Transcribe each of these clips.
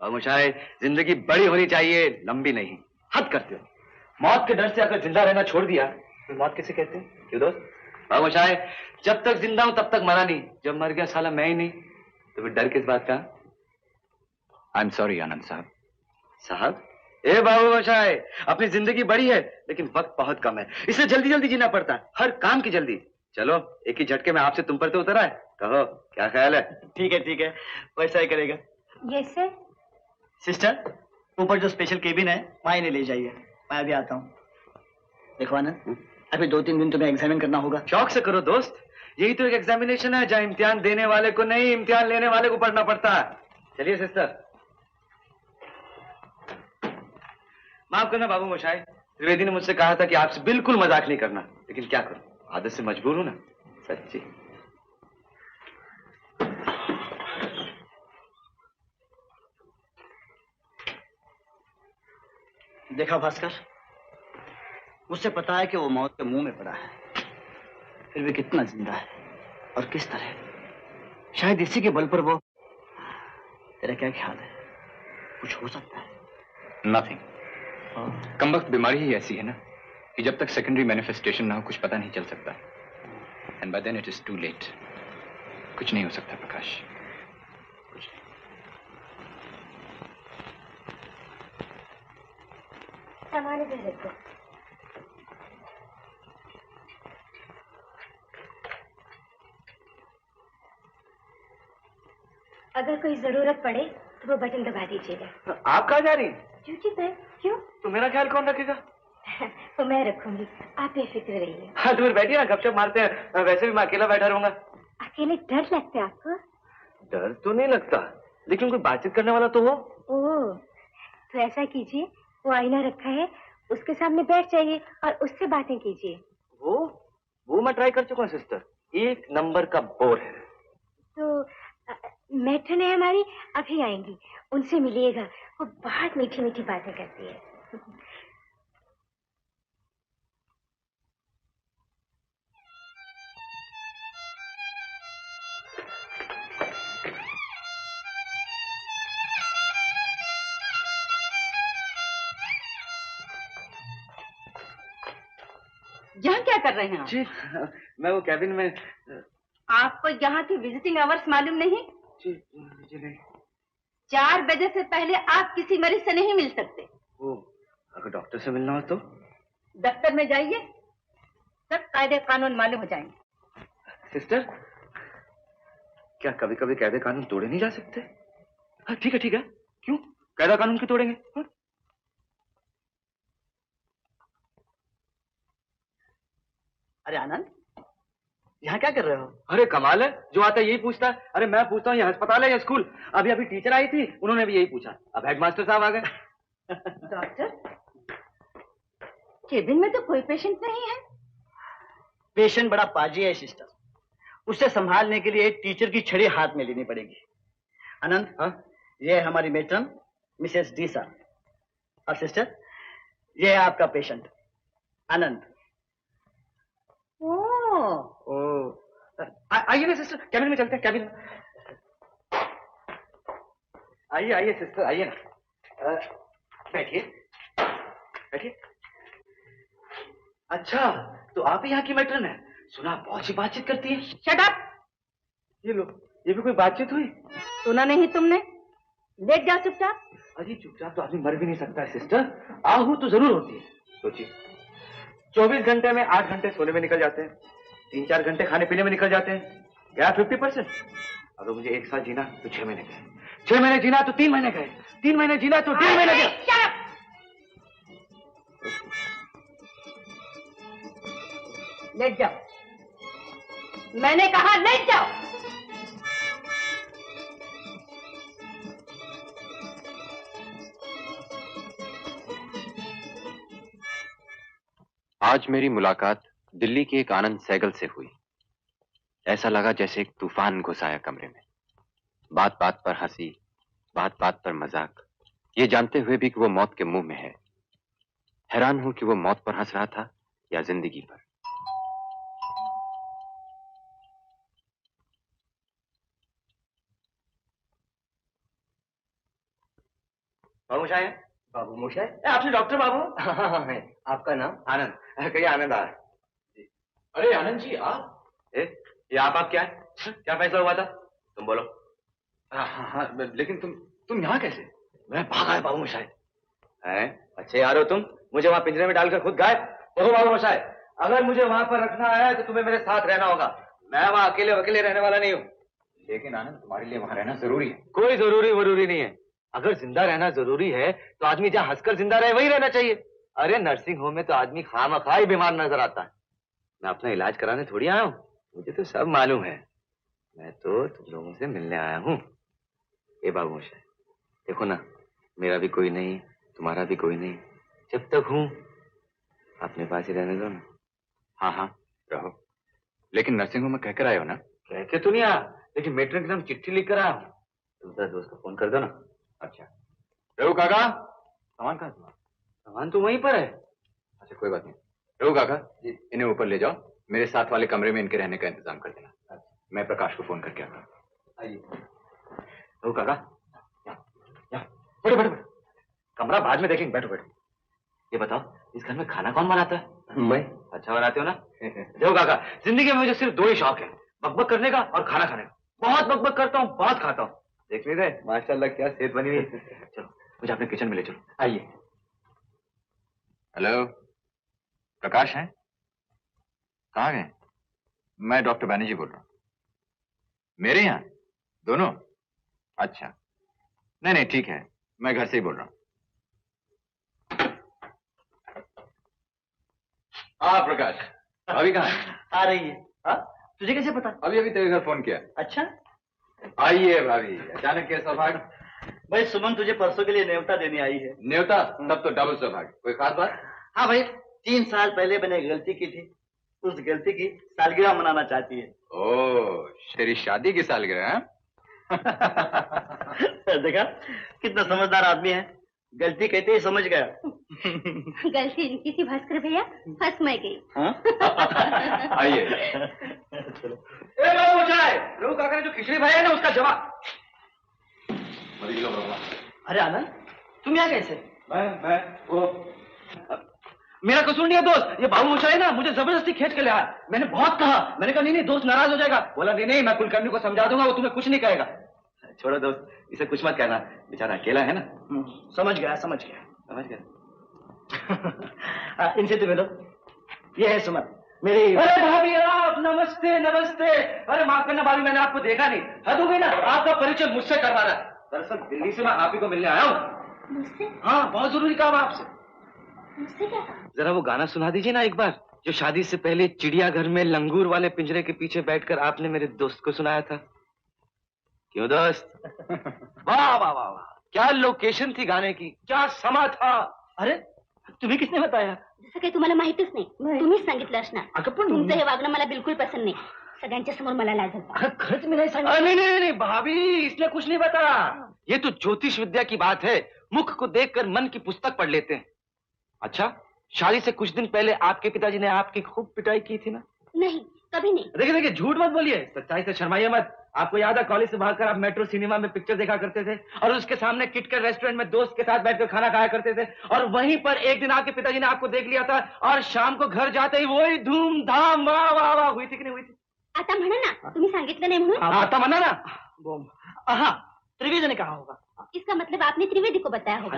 और मुशाए, जिंदगी बड़ी होनी चाहिए, लंबी नहीं। हद करते हो। मौत के डर से अगर जिंदा रहना छोड़ दिया तो मौत किसे कहते हैं? क्यों दोस्त? और मुशाए, जब तक जिंदा हूं तब तक मरा नहीं, जब मर गया साला मैं ही नहीं, तो फिर डर किस बात का? आई एम सॉरी आनंद साहब। साहब? ए बाबू मुशाए, अपनी जिंदगी बड़ी है लेकिन वक्त बहुत कम है, इसलिए जल्दी जल्दी जीना पड़ता है, हर काम की जल्दी। चलो एक ही झटके में आपसे तुम पर तो उतरा है, कहो क्या ख्याल है? ठीक है, वैसा ही करेगा। Yes sir. सिस्टर, ऊपर जो स्पेशल केबिन है वहाँ इन्हें ले जाइए, मैं अभी आता हूँ। देखो आनंद, अभी 2-3 दिन तुम्हें एग्जामिन करना होगा। शौक से करो दोस्त, यही तो एक एग्जामिनेशन है जहाँ इम्तिहान देने वाले को नहीं, इम्तिहान लेने वाले को पढ़ना पड़ता है। चलिए सिस्टर। माफ करना बाबू मोशाई, त्रिवेदी ने मुझसे कहा था कि आपसे बिल्कुल मजाक नहीं करना, लेकिन क्या करूं, आदत से मजबूर हूं ना, सच्ची। देखा भास्कर, मुझसे पता है कि वो मौत के मुंह में पड़ा है, फिर भी कितना जिंदा है और किस तरह। शायद इसी के बल पर वो। तेरा क्या ख्याल है, कुछ हो सकता है? नथिंग। कमबख्त बीमारी ही ऐसी है ना कि जब तक सेकेंडरी मैनिफेस्टेशन ना हो कुछ पता नहीं चल सकता, and by then it is too late. कुछ नहीं हो सकता प्रकाश, कुछ नहीं। सामान इधर रखो। अगर कोई जरूरत पड़े तो वो बटन दबा दीजिएगा। आप कहाँ जा रही हैं? ड्यूटी पे। क्यों? तो मेरा ख्याल कौन रखेगा? तो मैं रखूंगी, आप बेफिक्र रहिए। हाँ तो फिर बैठिए ना, गपशप मारते हैं, वैसे भी मैं अकेला बैठा रहूंगा। अकेले डर लगता है आपको? डर तो नहीं लगता, लेकिन कोई बातचीत करने वाला तो हो। ओह, तो ऐसा कीजिए, वो आईना रखा है, उसके सामने बैठ जाइए और उससे बातें कीजिए। वो मैं ट्राई कर चुका हूँ सिस्टर, 1 नंबर का बोर है। तो मैट्रन है हमारी, अभी आएंगी, उनसे मिलिएगा, वो बहुत मीठी मीठी बातें करती है। यहाँ क्या कर रहे हैं आप? जी, मैं वो कैबिन में। आपको यहाँ की विजिटिंग आवर्स मालूम नहीं? जी नहीं। 4 बजे से पहले आप किसी मरीज से नहीं मिल सकते। वो अगर डॉक्टर से मिलना हो तो? दफ्तर में जाइए, सब कायदे कानून मालूम हो जाएंगे। सिस्टर, क्या कभी कभी कायदे कानून तोड़े नहीं जा सकते? हाँ ठीक है, क्यों कायदा कानून क्यों तोड़ेंगे? हाँ? अरे आनंद, यहाँ क्या कर रहे हो? अरे कमाल है, जो आता है यही पूछता है। अरे मैं पूछता हूँ ये अस्पताल है या स्कूल? अभी टीचर आई थी, उन्होंने भी यही पूछा, अब हेडमास्टर साहब आ गए। डॉक्टर, केबिन में तो कोई पेशेंट नहीं है। पेशेंट बड़ा पाजी है सिस्टर, उसे संभालने के लिए एक टीचर की छड़ी हाथ में लेनी पड़ेगी। आनंद, हाँ, ये है हमारी मेट्रन मिसेस डीसा, और सिस्टर ये है आपका पेशेंट आनंद। आइए ना सिस्टर, कैबिन में चलते हैं, कैबिन में। आइए सिस्टर, आइए ना, बैठिए। अच्छा, तो आप ही यहाँ की मैट्रन है? सुना बहुत सी बातचीत करती है। Shut up! ये लो, ये भी कोई बातचीत हुई? सुना नहीं तुमने? लेट जाओ चुपचाप। अरे चुपचाप तो आदमी मर भी नहीं सकता है सिस्टर, आहू तो जरूर होती है। सोचिए, 24 घंटे में 8 घंटे सोने में निकल जाते हैं, 3-4 घंटे खाने पीने में निकल जाते हैं, क्या 50%? अगर मुझे 1 साल जीना तो 6 महीने गए, 6 महीने जीना तो 3 महीने गए, 3 महीने जीना तो 1.5 महीने गए। लेट जाओ, मैंने कहा लेट जाओ। आज मेरी मुलाकात दिल्ली के एक आनंद सहगल से हुई। ऐसा लगा जैसे एक तूफान घुस आया कमरे में। बात बात पर हंसी, बात बात पर मजाक, ये जानते हुए भी कि वो मौत के मुंह में है। हैरान हूं कि वो मौत पर हंस रहा था या जिंदगी पर। बाबू मोशाय है? बाबू मोशाय? आपने डॉक्टर बाबू? हाँ है। आपका नाम? आनंद। कहिए आनंद आ। अरे आनंद जी आप? ये आप क्या है? क्या फैसला हुआ था? तुम बोलो। हाँ, लेकिन तुम यहाँ कैसे? मैं भागा है बाबू मोशाय। हैं? अच्छे यार हो तुम, मुझे वहां पिंजरे में डालकर खुद गायब। देखो बाबू मोशाय, अगर मुझे वहां पर रखना है तो तुम्हें मेरे साथ रहना होगा। मैं वहां अकेले अकेले रहने वाला नहीं हूँ। लेकिन आनंद तुम्हारे लिए वहां रहना जरूरी है। कोई जरूरी नहीं है। अगर जिंदा रहना जरूरी है तो आदमी जहाँ हंसकर जिंदा रहे वही रहना चाहिए। अरे नर्सिंग होम में तो आदमी खामखा ही बीमार नजर आता है। मैं अपना इलाज कराने थोड़ी आया हूँ, मुझे तो सब मालूम है। मैं तो तुम लोगों से मिलने आया हूँ। ए बाबू मोशाय, देखो ना, मेरा भी कोई नहीं, तुम्हारा भी कोई नहीं। जब तक हूँ अपने पास ही रहने दो ना। हाँ रहो, लेकिन नर्सिंग होम में कहकर आए हो ना? कह के तो नहीं आया, लेकिन मेट्रिक एकदम चिट्ठी लिख कर आया हूँ। दूसरा दोस्त को फोन कर दो ना। अच्छा रघु काका, सामान कहाँ तुम्हारा? सामान तो वहीं पर है। अच्छा कोई बात नहीं। रघु काका जी, इन्हें ऊपर ले जाओ, मेरे साथ वाले कमरे में इनके रहने का इंतजाम कर देना। मैं प्रकाश को फोन करके आता हूँ। आइए रघु काका, बैठो। कमरा बाद में देखेंगे, बैठो। ये बताओ, इस घर में खाना कौन बनाता है? मैं। अच्छा बनाते हो ना? देखो काका, जिंदगी में मुझे सिर्फ दो ही शौक है, बकबक करने का और खाना खाने का। बहुत बकबक करता हूँ, बहुत खाता हूँ। देख नहीं रहे माशाल्लाह क्या सेहत बनी हुई है। चलो मुझे अपने किचन में ले चलो। आइए। हेलो, प्रकाश हैं? कहाँ गए? मैं डॉक्टर बैनर्जी बोल रहा हूँ। मेरे यहाँ दोनों? अच्छा, नहीं ठीक है, मैं घर से ही बोल रहा हूँ। हाँ प्रकाश, अभी कहाँ है? आ रही है। तुझे कैसे पता? अभी तेरे घर फोन किया। अच्छा। आइए भाभी, अचानक क्या सौभाग्य? भाई सुमन तुझे परसों के लिए न्योता देने आई है। न्योता? तब तो डबल सौभाग्य। कोई खास बात? हाँ भाई, 3 साल पहले मैंने गलती की थी, उस गलती की सालगिरह मनाना चाहती है। ओह, तेरी शादी की सालगिरह है? देखा कितना समझदार आदमी है, गलती कहते ही समझ गया। गलती इनकी थी भास्कर भैया, फंस मैं गई। आइए। ए बाबू मोशाय, रघु काका ने जो खिचड़ी भाई है ना, उसका जवाब। अरे आनंद, तुम यहाँ कैसे? मैं वो मेरा कसूर नहीं है दोस्त, ये बाबू मोशाय है ना, मुझे जबरदस्ती खींच के ले आया। मैंने बहुत कहा, मैंने कहा नहीं दोस्त नाराज हो जाएगा। बोला नहीं मैं कुलकर्णी को समझा दूंगा, वो तुम्हें कुछ नहीं कहेगा। छोड़ो दोस्त, इसे कुछ मत कहना, बेचारा अकेला है ना। समझ गया। इनसे तो मिलो, ये है सुमन मेरी। अरे भाभी आप, नमस्ते। अरे माफ करना भाभी, मैंने आपको देखा नहीं। हद हो गई ना, आपका परिचय मुझसे करवा रहा है। दरअसल दिल्ली से मैं आप ही को मिलने आया हूँ। मुझसे? हाँ, बहुत जरूरी काम है आपसे। मुझसे क्या? जरा वो गाना सुना दीजिए ना एक बार, जो शादी से पहले चिड़ियाघर में लंगूर वाले पिंजरे के पीछे बैठकर आपने मेरे दोस्त को सुनाया था। क्यों दोस्त? वाह, क्या लोकेशन थी गाने की, क्या समा था। अरे तुम्हें किसने बताया? जसं काही तुम्हाला माहितीच नाही, तुम्हीच सांगितलं असणार। अगं पण तुमचं हे वागणं मला बिलकुल पसंद नाही, सगळ्यांच्या समोर मला लाज होता। खर्च में नहीं सांगितलं। नहीं भाभी, इसने कुछ नहीं बताया। ये तो ज्योतिष विद्या की बात है, मुख को देखकर मन की पुस्तक पढ़ लेते हैं। अच्छा, शादी से कुछ दिन पहले आपके पिताजी ने आपकी खूब पिटाई की थी ना? नहीं, कभी नहीं। देखिए झूठ मत बोलिए, सच्चाई से शर्माइए मत। आपको याद है, कॉलेज से भागकर आप मेट्रो सिनेमा में पिक्चर देखा करते थे और उसके सामने किटकैट रेस्टोरेंट में दोस्त के साथ बैठकर खाना खाया करते थे, और वहीं पर एक दिन आपके पिताजी ने आपको देख लिया था और शाम को घर जाते ही वही धूमधाम वाह हुई थी कि नहीं हुई थी? आता म्हणा ना, तुम्ही सांगितलं नहीं म्हणून। आता मना ना। हाँ, त्रिवेदी ने कहा होगा। इसका मतलब आपने त्रिवेदी को बताया होगा।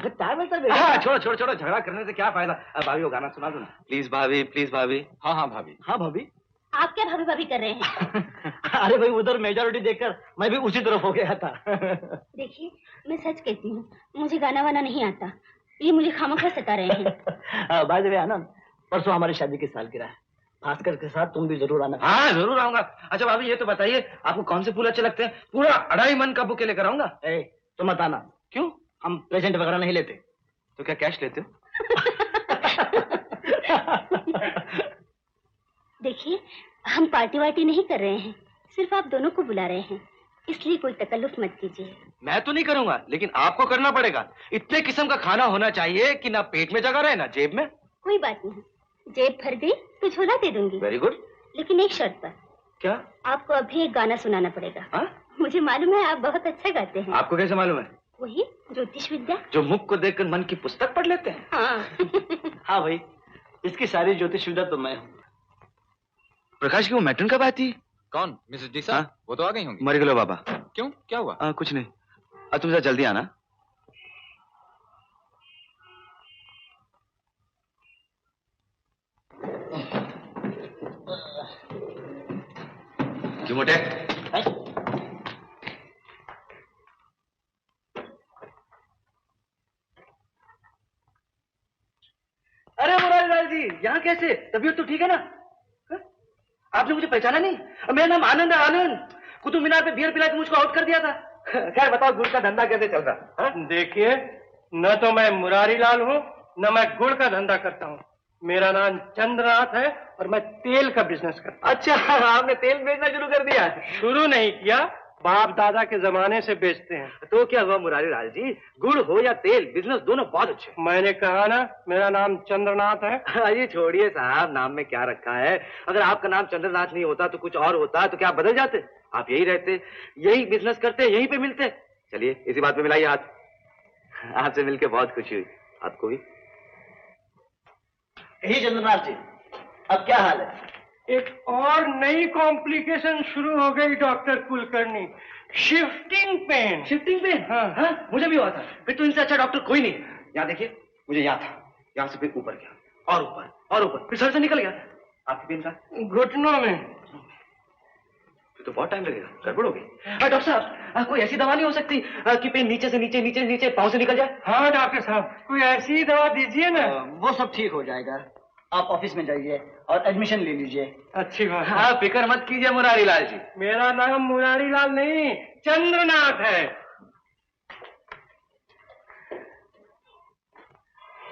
छोड़ो, झगड़ा करने से क्या फायदा। भाभी वो गाना सुना दो ना प्लीज भाभी। हाँ भाभी। हाँ भाभी। आप क्या भाभी कर रहे हैं? अरे भाई, उधर मेजॉरिटी देखकर मैं भी उसी तरफ हो गया था। देखिए, मैं सच कहती हूँ, मुझे गाना वाना नहीं आता, ये मुझे खामखा सता रहे हैं। बाय द वे आनंद, परसों हमारी शादी की सालगिरह है, भास्कर के साथ तुम भी जरूर आना। हाँ जरूर आऊंगा। अच्छा भाभी ये तो बताइए, आपको कौन से फूल अच्छे लगते हैं? पूरा 2.5 मन का बुके लेकर आऊंगा। तो मत आना। क्यों? हम प्रेजेंट वगैरह नहीं लेते। तो क्या कैश लेते हो? देखिए, हम पार्टी वार्टी नहीं कर रहे हैं, सिर्फ आप दोनों को बुला रहे हैं, इसलिए कोई तकल्लुफ मत कीजिए। मैं तो नहीं करूंगा, लेकिन आपको करना पड़ेगा। इतने किस्म का खाना होना चाहिए कि ना पेट में जगह रहे ना जेब में। कोई बात नहीं, जेब भर गई तो झोला दे दूंगी। वेरी गुड, लेकिन एक शर्त पर। क्या? आपको अभी एक गाना सुनाना पड़ेगा। हा? मुझे मालूम है आप बहुत अच्छा गाते हैं। आपको कैसे मालूम है? वही ज्योतिष विद्या। जो मुख को देखकर मन की पुस्तक पढ़ लेते हैं। हाँ। हाँ भाई, इसकी सारी ज्योतिष विद्या तो मैं हूँ। प्रकाश की वो मैट्रन कब आई थी? कौन? मिसेस डीसा? हाँ? वो तो आ गई होंगी। मर गए बाबा। क्यों, क्या हुआ? कुछ नहीं। तुम जरा जल्दी आना। क्यों मोटे? अरे मुरारीलाल जी, यहाँ कैसे? तबीयत तो ठीक है ना? हा? आपने मुझे पहचाना नहीं? मेरा नाम आनंद है, आनंद। कुतुब मीनार पे बियर पिला के मुझको आउट कर दिया था। खैर बताओ, गुड़ का धंधा कैसे चल रहा? देखिए, न तो मैं मुरारीलाल हूँ, न मैं गुड़ का धंधा करता हूँ। मेरा नाम चंद्रनाथ है और मैं तेल का बिजनेस करता हूँ। अच्छा, आपने तेल बेचना शुरू कर दिया? शुरू नहीं किया, बाप दादा के जमाने से बेचते हैं। तो क्या हुआ मुरारीलाल जी, गुड़ हो या तेल, बिजनेस दोनों बहुत अच्छे। मैंने कहा ना, मेरा नाम चंद्रनाथ है। ये छोड़िए साहब, नाम में क्या रखा है। अगर आपका नाम चंद्रनाथ नहीं होता तो कुछ और होता, तो क्या आप बदल जाते? आप यही रहते, यही बिजनेस करते, यहीं पे मिलते। चलिए इसी बात पे मिलाइए हाथ। आपसे मिलके बहुत खुशी हुई। आपको भी? यही चंद्रनाथ जी, अब क्या हाल है? एक और नई कॉम्प्लिकेशन शुरू हो गई doctor Kulkarni. Shifting pain. Shifting pain? हाँ, मुझे भी हुआ था। फिर तो इनसे अच्छा डॉक्टर कोई नहीं। यहाँ देखिए, मुझे यहाँ था, यहाँ से फिर ऊपर गया और ऊपर और ऊपर, फिर सर से निकल गया। आपकी पेन का? घुटनों में। फिर तो बहुत टाइम लगेगा, गड़बड़ होगी। डॉक्टर साहब, कोई ऐसी दवा नहीं हो सकती कि पेन नीचे से नीचे, नीचे से नीचे पाँव से निकल जाए? हाँ डॉक्टर साहब, कोई ऐसी दवा दीजिए ना। वो सब ठीक हो जाएगा। आप ऑफिस में जाइए और एडमिशन ले लीजिए। अच्छी बात। हाँ, फिक्र मत कीजिए मुरारीलाल जी। मेरा नाम मुरारीलाल नहीं, चंद्रनाथ है।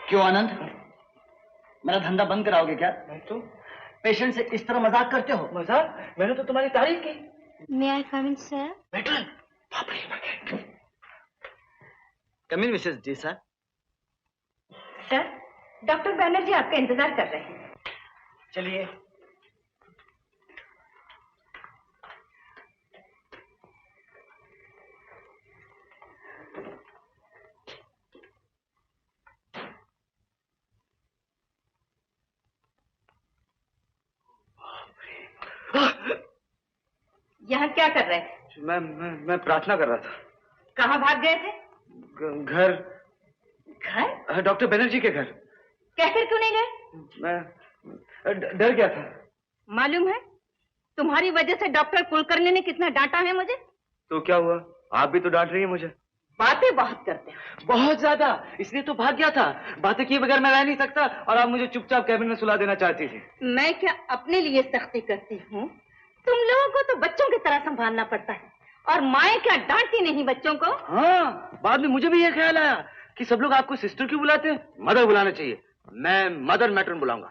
क्यों आनंद, मेरा धंधा बंद कराओगे क्या? नहीं तो। पेशेंट से इस तरह मजाक करते हो? मजाक? मैंने तो तुम्हारी तारीफ की। मे आई कम इन सर? मैट्रन, बाप रे। कम in Mrs Deesa. Sir, doctor Banerjee आपका इंतजार कर रहे हैं। चलिए। यहाँ क्या कर रहे थे? मैं प्रार्थना कर रहा था। कहाँ भाग गए थे? घर। घर? डॉक्टर बनर्जी के घर। कहकर क्यों नहीं गए? मैं डर गया था। मालूम है, तुम्हारी वजह से डॉक्टर कुलकर्णी ने कितना डांटा है मुझे। तो क्या हुआ, आप भी तो डांट रही है मुझे। बातें बहुत करते हो। बहुत ज्यादा, इसलिए तो भाग गया था। बातें किए बगैर मैं रह नहीं सकता, और आप मुझे चुपचाप कैबिन में सुला देना चाहती थी। मैं क्या अपने लिए सख्ती करती हूँ? तुम लोगों को तो बच्चों की तरह संभालना पड़ता है, और माएं क्या डांटती नहीं बच्चों को? हाँ, बाद में मुझे भी ये ख्याल आया कि सब लोग आपको सिस्टर क्यों बुलाते हैं, मदर बुलाना चाहिए। मैं मदर मैट्रन बुलाऊंगा।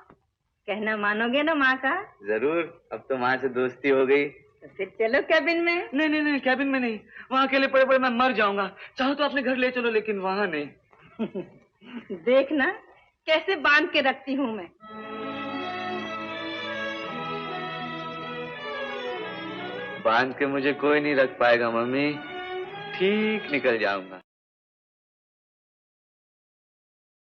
कहना मानोगे ना माँ का? जरूर, अब तो माँ से दोस्ती हो गई। तो फिर चलो कैबिन में। नहीं नहीं नहीं, कैबिन में नहीं, वहाँ अकेले पड़े पड़े मैं मर जाऊंगा। चाहो तो अपने घर ले चलो, लेकिन वहाँ नहीं। देखना कैसे बांध के रखती हूँ मैं। बांध के मुझे कोई नहीं रख पाएगा मम्मी, ठीक निकल जाऊंगा।